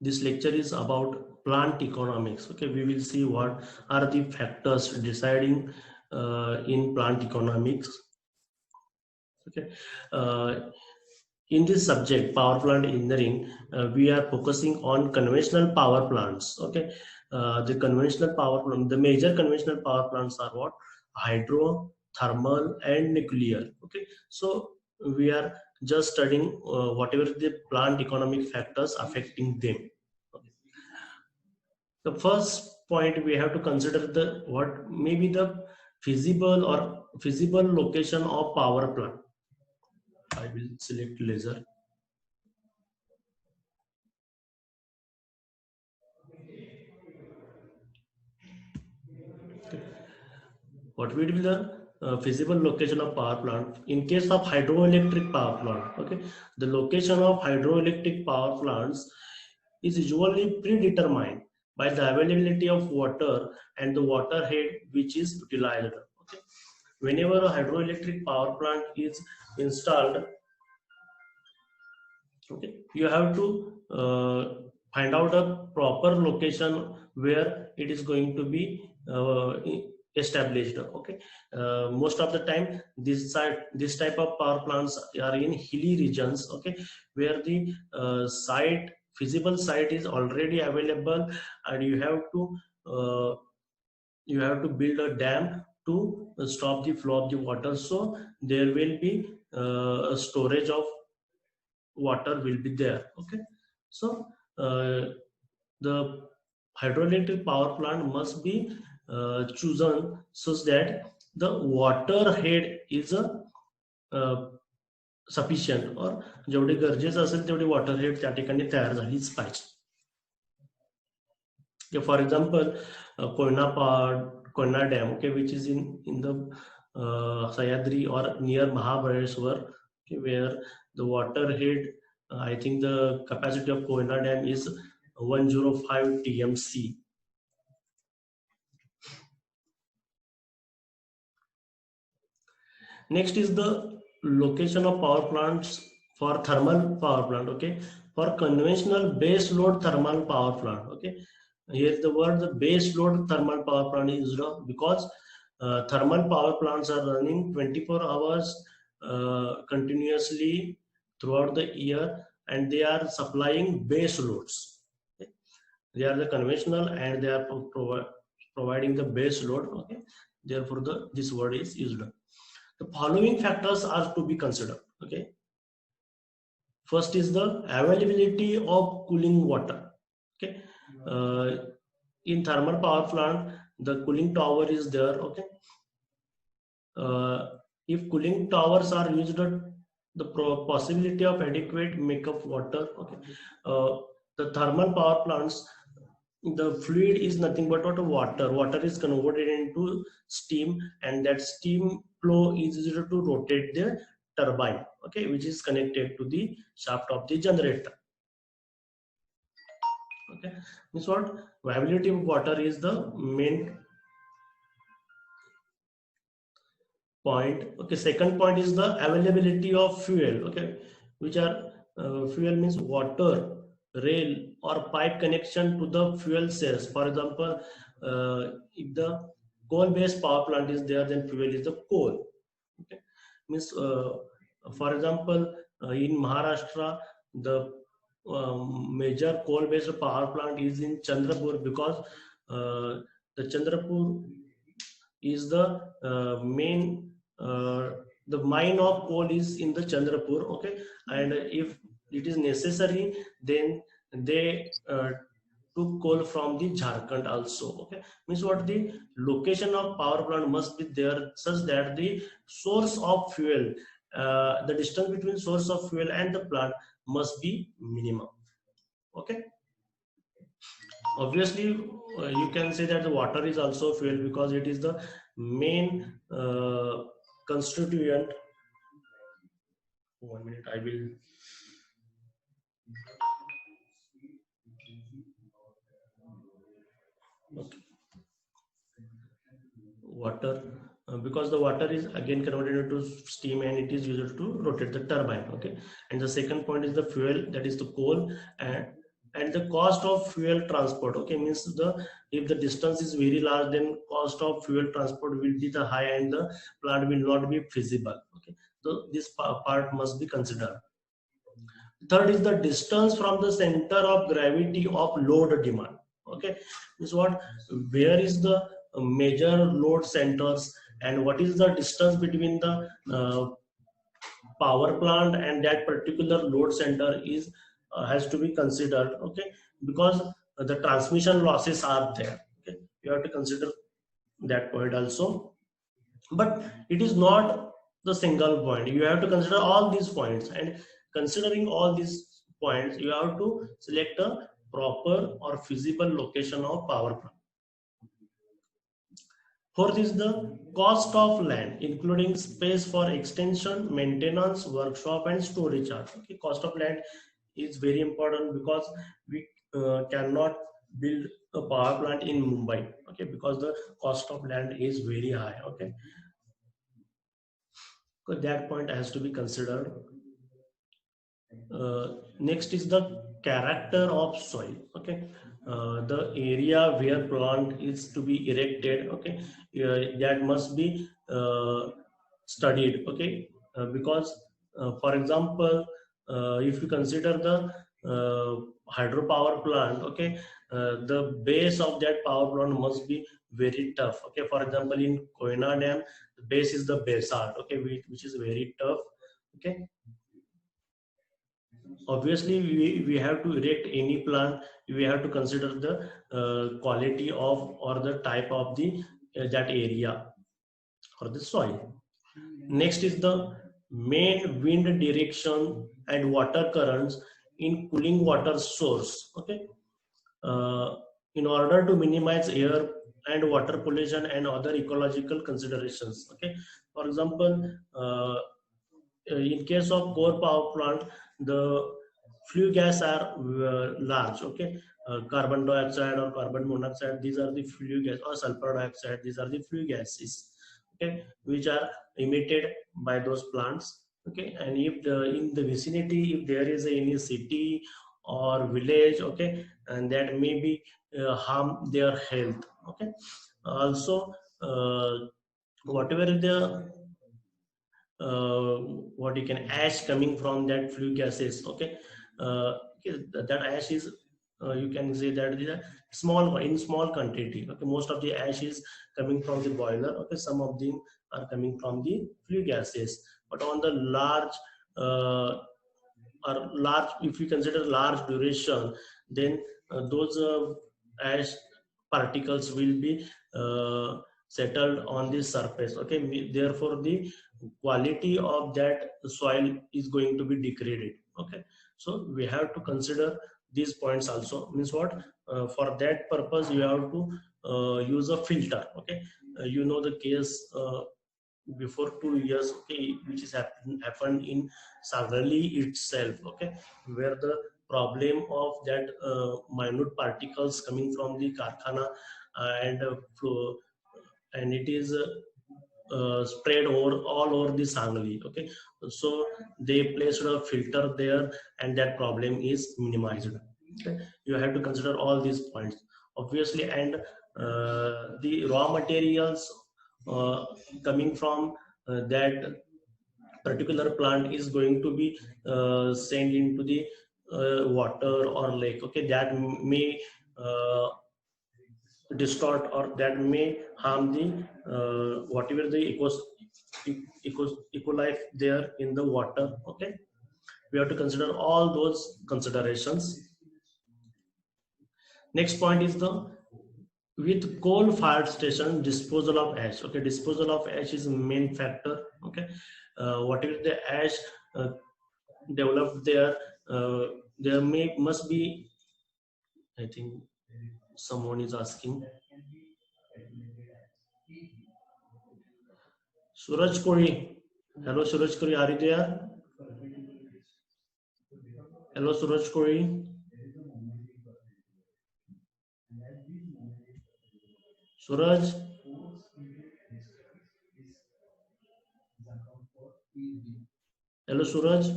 this lecture is about plant economics. Okay, we will see what are the factors deciding in plant economics. Okay, in this subject, power plant engineering, we are focusing on conventional power plants. Okay, the conventional power plant, the major conventional power plants are what? Hydro, thermal, and nuclear. Okay, so we are just studying whatever the plant economic factors affecting them. Okay. The first point we have to consider the what may be the feasible location of power plant. I will select laser. What will be the feasible location of power plant in case of hydroelectric power plant? Okay, the location of hydroelectric power plants is usually predetermined by the availability of water and the water head which is utilized. Okay, whenever a hydroelectric power plant is installed, okay, you have to find out a proper location where it is going to be established. Okay, most of the time this type of power plants are in hilly regions. Okay, where the feasible site is already available, and uh, you have to build a dam to stop the flow of the water, so there will be a storage of water will be there. Okay, so the hydroelectric power plant must be chosen such that the water head is sufficient, or जेवढी गरजेचं असेल तेवढी water head त्या ठिकाणी तयार झालीच पाहिजे. For example Koyna dam, okay, which is in the Sayadri or near Mahabaleshwar, okay, where the water head, I think the capacity of Koyna Dam is 105 TMC. Next is the location of power plants for thermal power plant. Okay, for conventional base load thermal power plant. Okay, here the word the base load thermal power plant is used because thermal power plants are running 24 hours continuously throughout the year, and they are supplying base loads. Okay? They are the conventional and they are providing the base load. Okay, therefore this word is used. The following factors are to be considered. Okay, first is the availability of cooling water. Okay, in thermal power plant the cooling tower is there. Okay, if cooling towers are used, the possibility of adequate makeup water. Okay, the thermal power plants, the fluid is nothing but water is converted into steam, and that steam flow is used to rotate the turbine, okay, which is connected to the shaft of the generator. Okay, means what? Availability of water is the main point. Okay, second point is the availability of fuel. Okay, which are fuel means water, rail or pipe connection to the fuel cells. For example, if the coal based power plant is there, then fuel is the coal. Okay, means for example, in Maharashtra the major coal based power plant is in Chandrapur, because the Chandrapur is the main the mine of coal is in the Chandrapur. Okay, and if it is necessary, then they took coal from the Jharkhand also. Okay, means what? The location of power plant must be there such that the source of fuel, the distance between source of fuel and the plant must be minimum. Okay, obviously you can say that the water is also fuel because it is the main constituent. 1 minute, I will. Okay. Water, because the water is again converted into steam and it is used to rotate the turbine. Okay, and the second point is the fuel, that is the coal, and the cost of fuel transport. Okay, means if the distance is very large, then cost of fuel transport will be the high and the plant will not be feasible. Okay, so this part must be considered. Third is the distance from the center of gravity of load demand. Okay, this is what, where is the major load centers and what is the distance between the power plant and that particular load center is has to be considered. Okay, because the transmission losses are there. Okay, you have to consider that point also, but it is not the single point. You have to consider all these points, and considering all these points you have to select a proper or feasible location of power plant. Fourth is the cost of land, including space for extension, maintenance, workshop, and storage charge. Okay, cost of land is very important because we cannot build a power plant in Mumbai. Okay, because the cost of land is very high. Okay, so that point has to be considered. Next is the character of soil. Okay, the area where plant is to be erected. Okay, that must be studied. Okay, because for example, if you consider the hydropower plant, okay, the base of that power plant must be very tough. Okay, for example, in Koyana Dam, the base is the basalt. Okay, which is very tough. Okay, obviously we have to erect any plant, we have to consider the quality of or the type of the that area or the soil. Next is the main wind direction and water currents in cooling water source. Okay, uh, in order to minimize air and water pollution and other ecological considerations. Okay, for example, in case of coal power plant, the flue gas are large. Okay, carbon dioxide or carbon monoxide, these are the flue gas, or sulfur dioxide, these are the flue gases. Okay, which are emitted by those plants. Okay, and if in the vicinity, if there is any city or village, okay, and that may be harm their health. Okay, also whatever the uh, what you can ash coming from that flue gases. Okay, that ash is you can say that it is a small, in small quantity. Okay, most of the ash is coming from the boiler. Okay, some of them are coming from the flue gases, but on the large or large, if you consider large duration, then those ash particles will be settled on the surface. Okay, therefore the quality of that soil is going to be degraded. Okay, so we have to consider these points also. Means what, for that purpose you have to use a filter. Okay, you know the case before 2 years, okay, which is happened in Sagali itself. Okay, where the problem of that minute particles coming from the karkhana and flow, and it is spread over all over the Sangli. Okay, so they placed a filter there, and that problem is minimized. Okay, you have to consider all these points, obviously, and the raw materials uh, coming from that particular plant is going to be sent into the water or lake. Okay, that may uh, distort or that may harm the whatever the eco life there in the water. Okay, we have to consider all those considerations. Next point is the, with coal fired station, disposal of ash. Okay, disposal of ash is main factor. Okay, whatever the ash uh, developed there, there must be, I think someone is asking. Suraj Kori. Hello, Suraj Kori, are you there? Hello, Suraj Kori. Suraj. Hello, Suraj.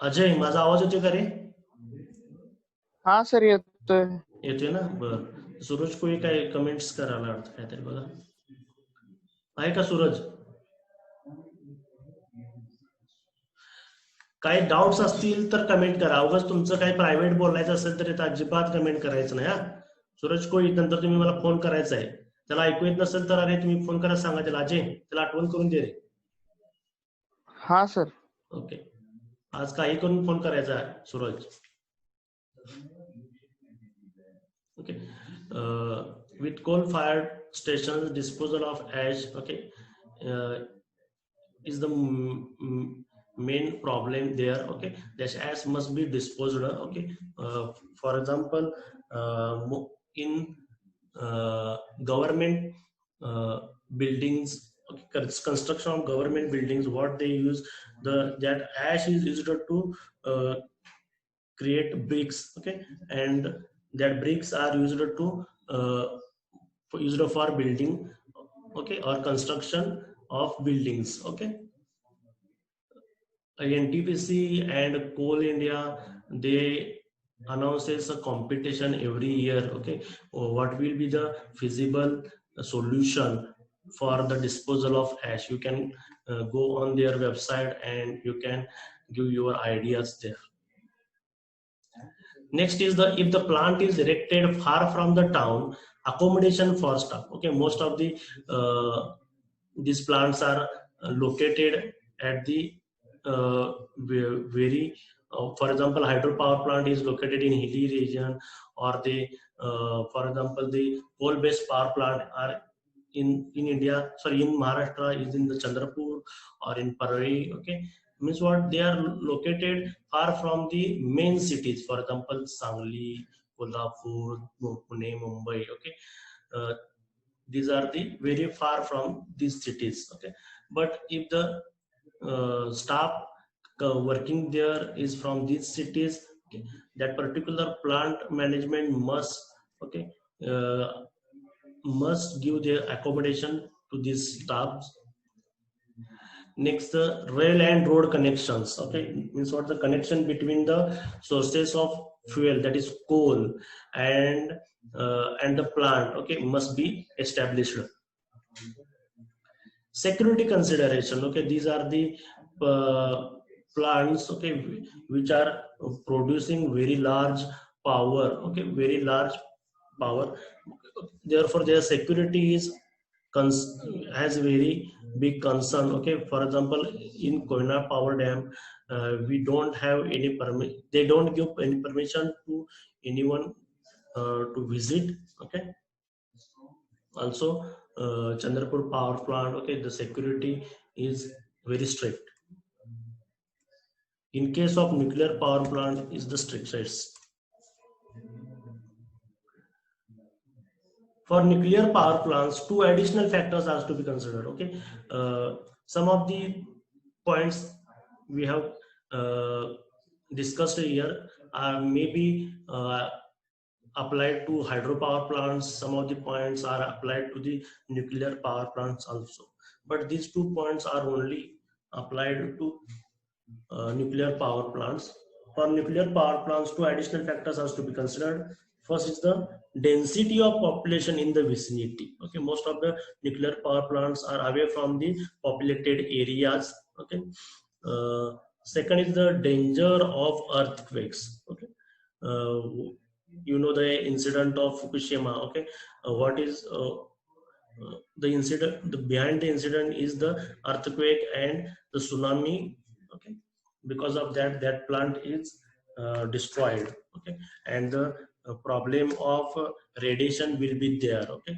Ajay, माझा आवाज येतोय का रे? हा sir येतोय. येतोय ना? बर. सूरज कोळी काय कमेंट्स करायला वाटतं काहीतरी, बघा. आहे का सूरज? काही डाऊट्स असतील तर कमेंट करा. उगाच तुमचं काही प्रायव्हेट बोलायचं असेल तर इथं अजिबात कमेंट करायचं नाही हा. सूरज कोळी, नंतर तुम्ही मला फोन करायचा आहे. त्याला ऐकू येत नसेल तर अरे तुम्ही फोन करा, सांगा त्याला, अजय त्याला आठवण करून दे रे. हा सर. ओके. आज काही करून फोन करायचा आहे सूरज. Okay. With coal-fired stations, disposal of ash, okay, is the main problem there. Okay, this ash must be disposed. Okay, for example, in government buildings, okay, construction of government buildings, what they use, that ash is used to create bricks. Okay, and that bricks are used to used for building, okay, or construction of buildings. Okay, NTPC and Coal India, they announces a competition every year. Okay, what will be the feasible solution for the disposal of ash? You can go on their website and you can give your ideas there. Next is the, if the plant is erected far from the town, accommodation for staff. Okay, most of the these plants are located at the very for example, hydropower plant is located in hilly region, or the for example the coal based power plant are in India, sorry, in Maharashtra is in the Chandrapur or in Parari. Okay, means what, they are located far from the main cities, for example Sangli, Kolhapur, Pune, Mumbai. Okay, these are the very far from these cities. Okay, but if the staff working there is from these cities, okay, that particular plant management must, okay, must give their accommodation to these staffs. Next, the rail and road connections. Okay, means what, the connection between the sources of fuel, that is coal, and the plant, okay, must be established. Security consideration. Okay, these are the plants, okay, which are producing very large power. Okay, very large power. Therefore, their security is has very big concern. Okay, for example, in Koyna Power Dam, we don't have any permit. They don't give any permission to anyone to visit. Okay. Also, Chandrapur Power Plant. Okay, the security is very strict. In case of nuclear power plant, is the strictest. For nuclear power plants, two additional factors has to be considered. Okay, some of the points we have discussed here are maybe applied to hydropower plants. Some of the points are applied to the nuclear power plants also, but these 2 points are only applied to nuclear power plants. For nuclear power plants, two additional factors has to be considered. First is the density of population in the vicinity. Okay, most of the nuclear power plants are away from the populated areas. Okay. Second is the danger of earthquakes. Okay. You know the incident of Fukushima. Okay. What is the incident? Behind the incident is the earthquake and the tsunami. Okay, because of that, that plant is destroyed. Okay, and the problem of radiation will be there. Okay,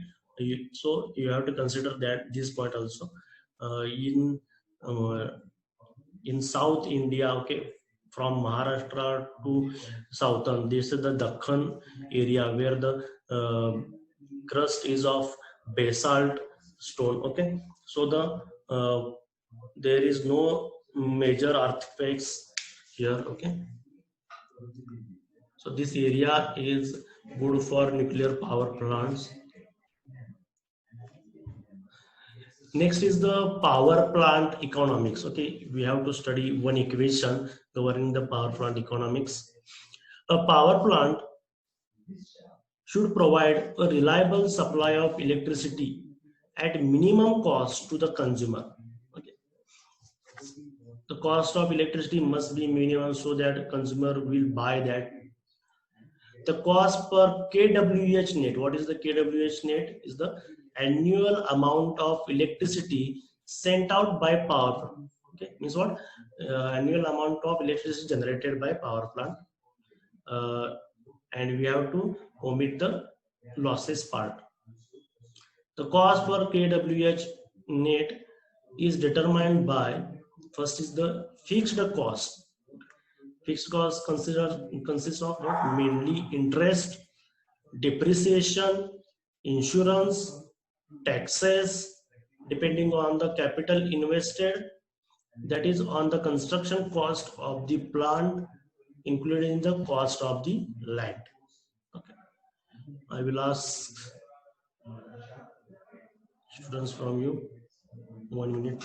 so you have to consider that this point also. In South India, okay, from Maharashtra to southern, this is the Dakhan area where the crust is of basalt stone. Okay, so there is no major earthquakes here. Okay, so this area is good for nuclear power plants. Next is the power plant economics. Okay, we have to study one equation governing the power plant economics. A power plant should provide a reliable supply of electricity at minimum cost to the consumer. Okay, the cost of electricity must be minimum so that consumer will buy that. The cost per kWh net, what is the kWh net? Is the annual amount of electricity sent out by power plant. Okay, means what? Annual amount of electricity generated by power plant, and we have to omit the losses part. The cost per kWh net is determined by, first is the fixed cost. Fixed cost consists of what? Mainly interest, depreciation, insurance, taxes, depending on the capital invested, that is on the construction cost of the plant, including the cost of the land. Okay. I will ask students from you 1 minute.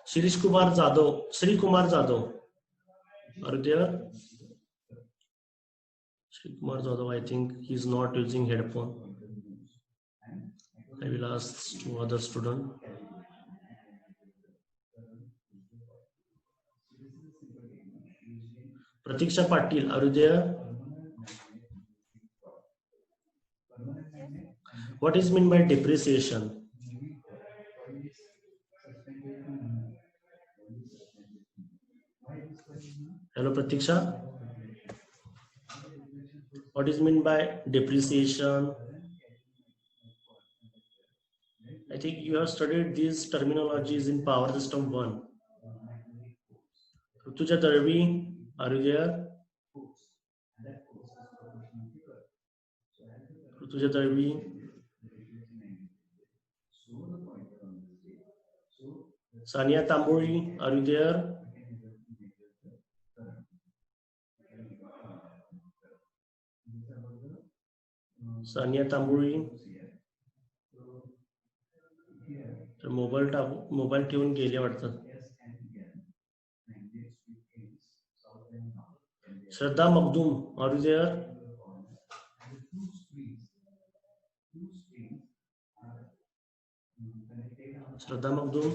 Shirish Kumar Jadhav, Sri Kumar Jadhav, are you there? Sri Kumar Jadhav, I think he is not using headphone. I will ask two other students. Pratiksha Patil, are you there? What is meant by depreciation? Hello, Pratiksha. What is meant by depreciation? I think you have studied these terminologies in Power System 1. Rutuja Darvi, are you there? Rutuja Darvi. Sania Tamburi, are you there? Sania Tamburi. Mobile ठेवून गेले वाटतं. Shraddha Magdum, are you there? Shraddha Magdum.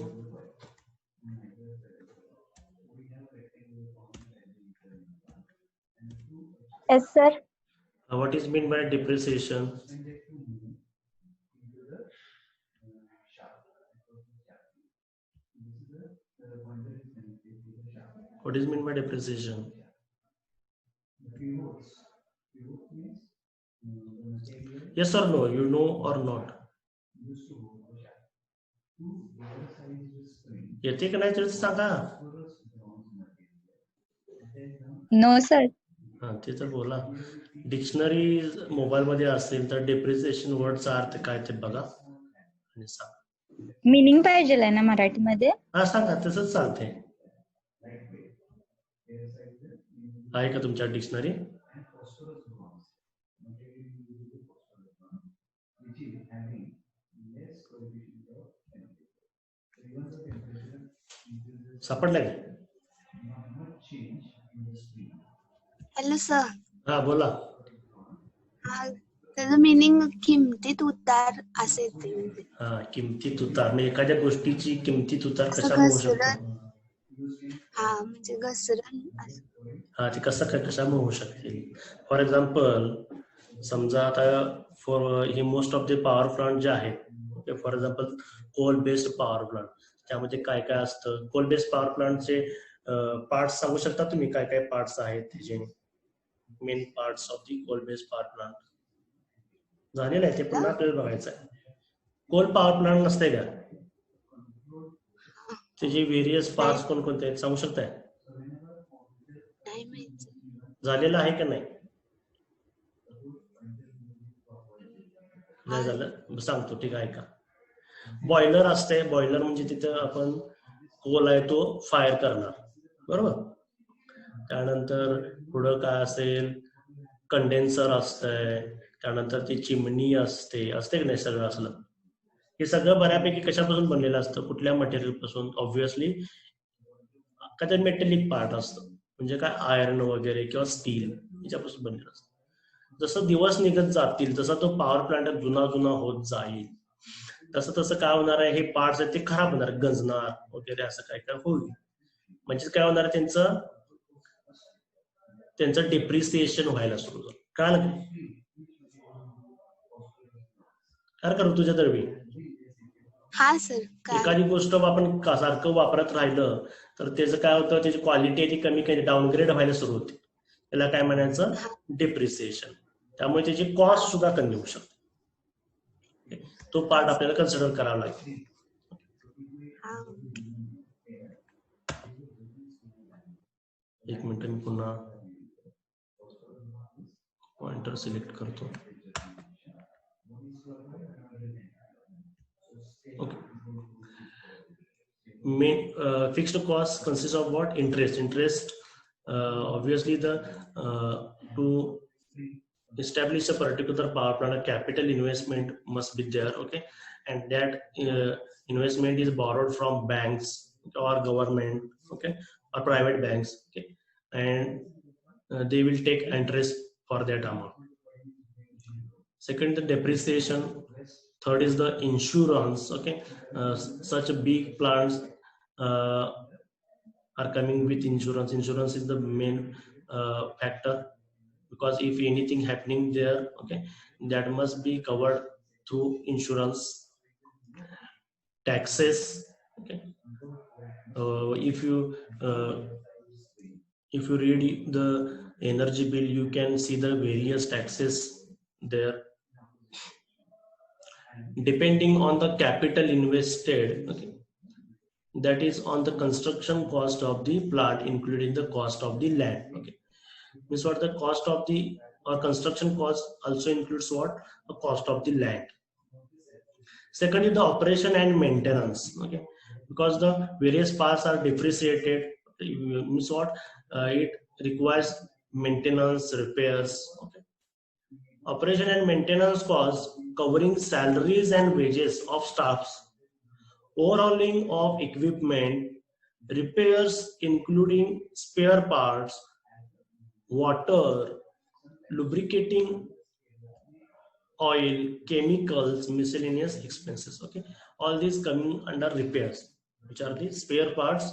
Yes, sir. What is meant by depreciation? What is meant by depreciation? Yes or no? You know or not? येते का नाही तरी सांगा. No, sir. हा ते तर बोला. डिक्शनरी मोबाईल मध्ये असेल तर डेप्रिसिएशन वर्डचा अर्थ काय ते बघा आणि सांगा. मीनिंग पाहिजे ना मराठीमध्ये? हा सांगा, तसंच चालते. आहे का तुमच्या डिक्शनरी? सापडला का? Hello sir. हा बोला. त्याचं मीनिंग किमतीत उतार असे ते म्हणजे. हा, किमतीत उतार म्हणजे एखाद्या गोष्टीची किमतीत उतार कशामुळे होऊ शकतो? हा म्हणजे घसरण. हा, ते कशामुळे होऊ शकते? फॉर एक्झाम्पल समजा आता हे most of the power plant जे आहेत, okay, for example coal based power plant, त्यामध्ये काय काय असतं? कोल बेस्ड पॉवर प्लांटचे पार्ट्स सांगू शकता तुम्ही? काय काय पार्ट्स आहेत त्याचे, main parts of the coal based power plant? झालेलं आहे ते, पुन्हा आपल्याला बघायचं आहे. कोल पॉवर प्लांट नसते का, त्याचे व्हेरियस पार्ट्स कोणकोणते आहेत सांगू शकताय? झालेलं आहे का नाही? नाही झालं, सांगतो, ठीक आहे का? बॉयलर असते. बॉयलर म्हणजे तिथं आपण कोल आहे तो फायर करणार, बरोबर. त्यानंतर पुढं काय असेल? कंडेन्सर असतंय. त्यानंतर ती चिमणी असते की नाही सगळं असलं. हे सगळं बऱ्यापैकी कशापासून बनलेलं असतं, कुठल्या मटेरियल पासून? ऑब्व्हियसली एखादं मेटलिक पार्ट असतं, म्हणजे काय आयर्न वगैरे किंवा स्टील याच्यापासून बनलेलं असतं. जसं दिवस निघत जातील जसा तो पॉवर प्लांट जुना जुना होत जाईल तसं तसं काय होणार आहे, हे पार्ट्स आहेत ते खराब होणार, गंजणार वगैरे असं काय काय होईल. म्हणजे काय होणार आहे, त्यांचं डिप्रिसिएशन व्हायला सुरू झालं. कळालं काय करू तुझ्या दरवी? हा सर काय एखादी गोष्ट आपण सारखं वापरत राहिलं तर त्याचं काय होतं, त्याची क्वालिटी आहे ती कमी डाऊनग्रेड व्हायला सुरू होते. त्याला काय म्हणायचं, डिप्रिसिएशन. त्यामुळे त्याची कॉस्ट सुद्धा कमी होऊ शकते. तो पार्ट आपल्याला कन्सिडर करावा लागेल. हा. एक मिनिट मी पुन्हा पॉइंटर सिलेक्ट करतो. Okay. Main fixed cost consists of what? Interest. Obviously to establish a particular power plant, a capital investment must be there. Okay, and that investment is borrowed from banks or government, okay, or private banks. Okay, and they will take interest for that amount. Second, the depreciation. Third is the insurance. Okay, such big plants are coming with insurance. Insurance is the main factor, because if anything happening there, okay, that must be covered through insurance. Taxes. Okay, if you read the energy bill, you can see the various taxes there. Depending on the capital invested, okay, that is on the construction cost of the plant, including the cost of the land. Okay, means what, the cost of the or construction cost also includes what, the cost of the land. Second is the operation and maintenance. Okay, because the various parts are depreciated, means what, it requires maintenance, repairs. Okay, operation and maintenance costs covering salaries and wages of staffs, overhauling of equipment, repairs including spare parts, water, lubricating oil, chemicals, miscellaneous expenses. Okay, all these coming under repairs, which are the spare parts,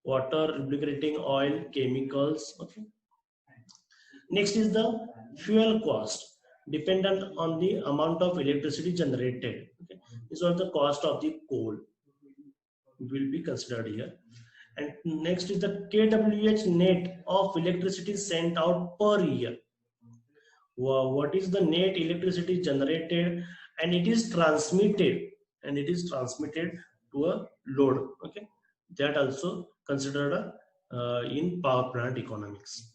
water, lubricating oil, chemicals. Okay, next is the fuel cost, dependent on the amount of electricity generated. Okay, this is the cost of the coal will be considered here. And next is the kWh net of electricity sent out per year. What is the net electricity generated, and it is transmitted to a load. Okay, that also considered in power plant economics.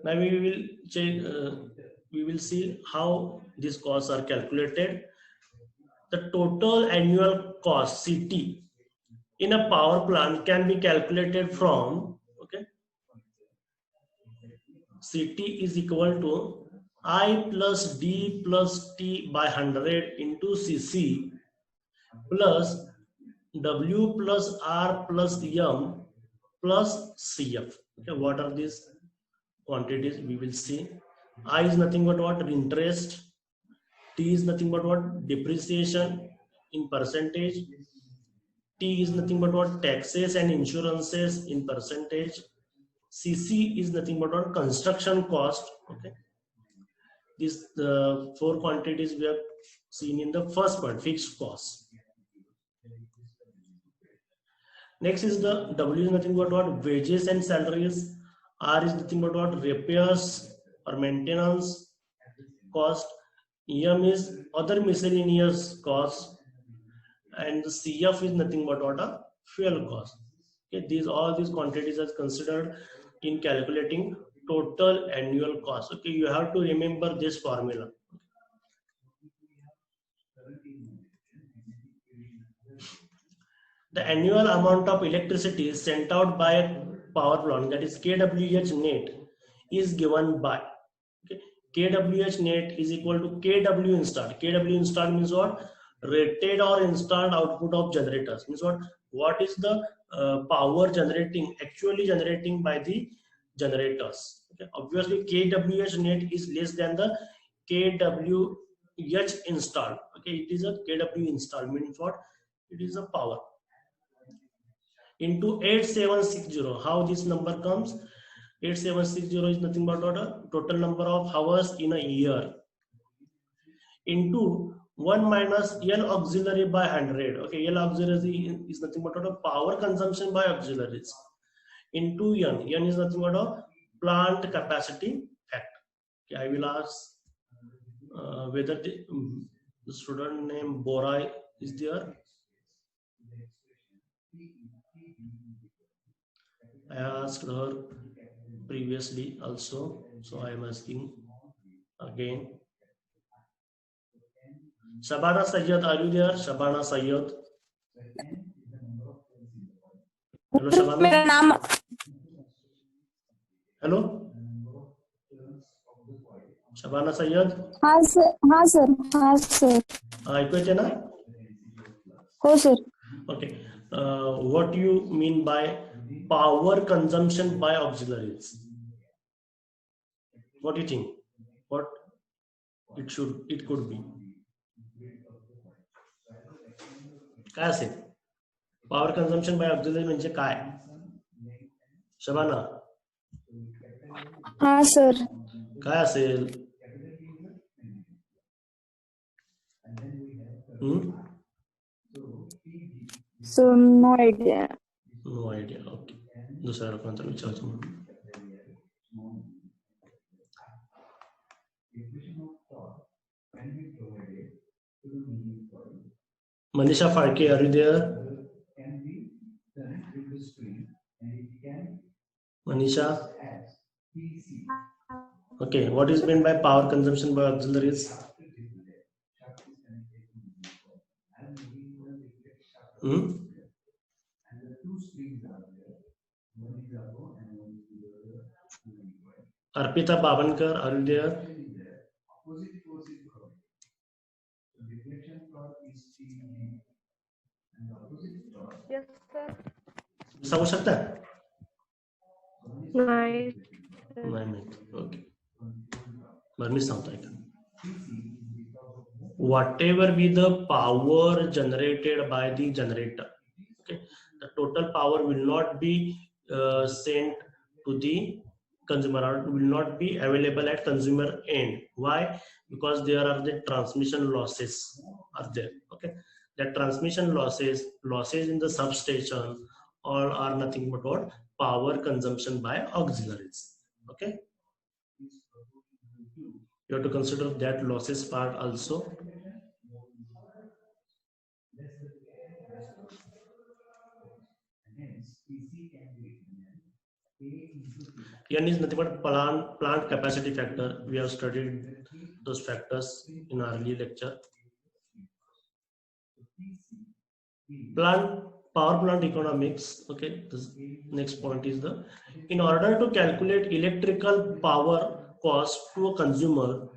Now we will check, we will see how these costs are calculated. The total annual cost, CT, in a power plant can be calculated from, okay, CT is equal to I plus D plus T by 100 into CC plus W plus R plus M plus CF. Okay, what are these quantities? We will see. I is nothing but what, interest. T is nothing but what, depreciation in percentage. T is nothing but what, taxes and insurances in percentage. CC is nothing but what, construction cost. Okay, these four quantities we have seen in the first part, fixed cost. Next is the W is nothing but what, wages and salaries. R is nothing but what, repairs or maintenance cost. M is other miscellaneous costs, and the CF is nothing but what, a fuel cost. Okay, all these quantities are considered in calculating total annual cost. Okay, you have to remember this formula. The annual amount of electricity sent out by a power plant, that is kWh net, is given by, okay, kWh net is equal to kW installed. KW installed means what? Rated or installed output of generators. Means what is the power actually generating by the generators. Okay, obviously kWh net is less than the kWh installed. Okay, it is a kW installed means what? It is a power into 8760. How this number comes? 8760 is nothing but a total number of hours in a year into 1 minus L auxiliary by 100. Okay, L auxiliary is nothing but a power consumption by auxiliaries into N. N is nothing but a plant capacity factor. Okay, I will ask whether the student name Borai is there. I asked her previously also, so I am asking again. Shabana Sayyed, are you there? Shabana Sayyed. Hello, Shabana. मेरा नाम Hello. Shabana Sayyed. हाँ sir ऐकू येते ना? हो sir. Okay. What do you mean by power consumption by auxiliaries? What do you think? What it could be? काय असेल? Power consumption by auxiliary म्हणजे काय? शबाना हाँ सर. काय असेल? So no idea. No idea. Okay. दुसऱ्या लोकांना विचारतो म्हणून. Manisha Farke, are you there? Manisha? Okay, what is meant by power consumption by auxiliaries? Arpita Babankar, are you there? Yes, sir. सांगू शकता? नाही. नाही माहित. Okay. बरं मी सांगतो ऐका. Whatever be the power generated by the generator, okay, the total power will not be sent to the consumer or will not be available at consumer end. Why? Because there are the transmission losses are there. Okay, that transmission losses in the substation all are nothing but what? Power consumption by auxiliaries. Okay, you have to consider that losses part also. N is nothing but plant capacity factor. We have studied those factors in our early lecture. Power plant economics. Okay, this next point is in order to calculate electrical power cost to a consumer,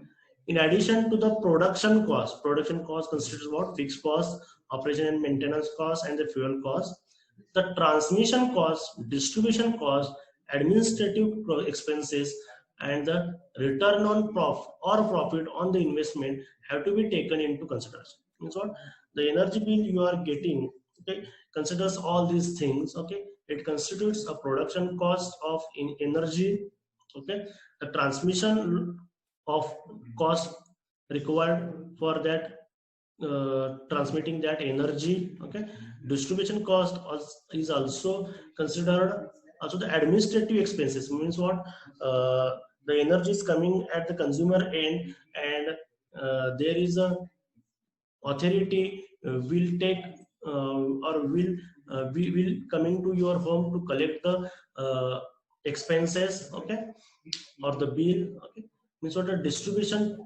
in addition to the production cost constitutes what? Fixed cost, operation and maintenance cost, and the fuel cost. The transmission cost, distribution cost, administrative expenses, and the return on profit on the investment have to be taken into consideration. Means what? The energy bill you are getting, okay, considers all these things. Okay, it constitutes a production cost of energy. Okay, the transmission of cost required for that transmitting that energy. Okay, distribution cost is also considered. Also the administrative expenses means what? The energy is coming at the consumer end, and there is a authority will take or will coming to your home to collect the expenses. Okay, or the bill. Okay, means what? The distribution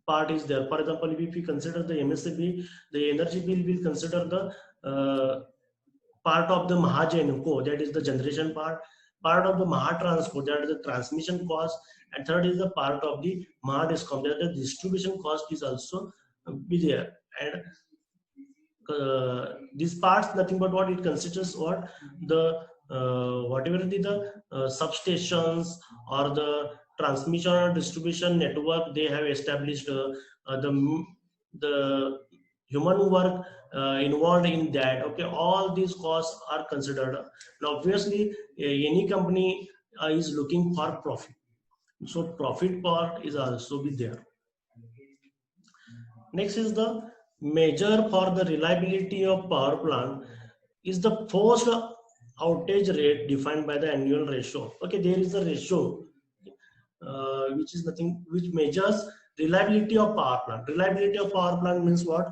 part is there. For example, if we consider the MSCB, the energy bill will consider the part of the Mahagenco, that is the generation part. part of the Mahatransport, that is the transmission cost, and third is the part of the Mahadiscom, that the distribution cost is also be there. And these parts, nothing but what it considers, what the whatever the substations or the transmission or distribution network they have established, the human work involved in that. Okay, all these costs are considered. And obviously, any company is looking for profit, so profit part is also be there. Next is the measure for the reliability of power plant is the forced outage rate defined by the annual ratio. Okay, there is a ratio which is nothing, which measures reliability of power plant. Reliability of power plant means what?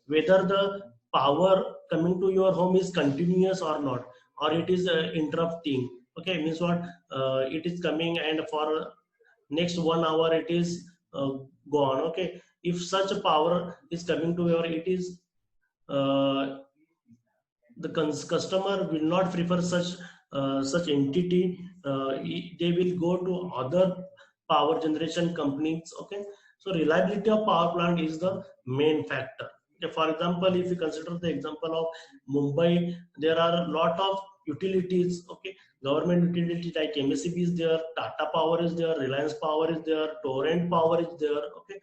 Whether the power coming to your home is continuous or not, or it is interrupting. Okay, means what? It is coming and for next 1 hour it is gone. Okay, if such a power is coming to your, it is the customer will not prefer such entity. They will go to other power generation companies. Okay, so reliability of power plant is the main factor. Okay, for example, if you consider the example of Mumbai, there are a lot of utilities. Okay, government utilities like MSEB is there, Tata Power is there, Reliance Power is there, Torrent Power is there. Okay,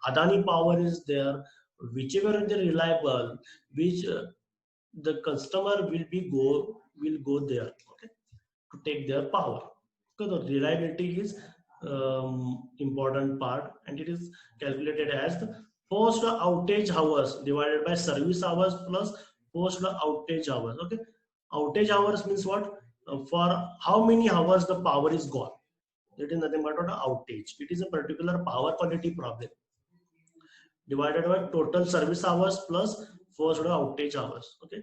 Adani Power is there. Whichever is reliable, which the customer will go there. Okay, to take their power, because the reliability is important part, and it is calculated as the post outage hours divided by service hours plus post outage hours. Okay, outage hours means what? For how many hours the power is gone. It is nothing but an outage. It is a particular power quality problem divided by total service hours plus post outage hours. Okay,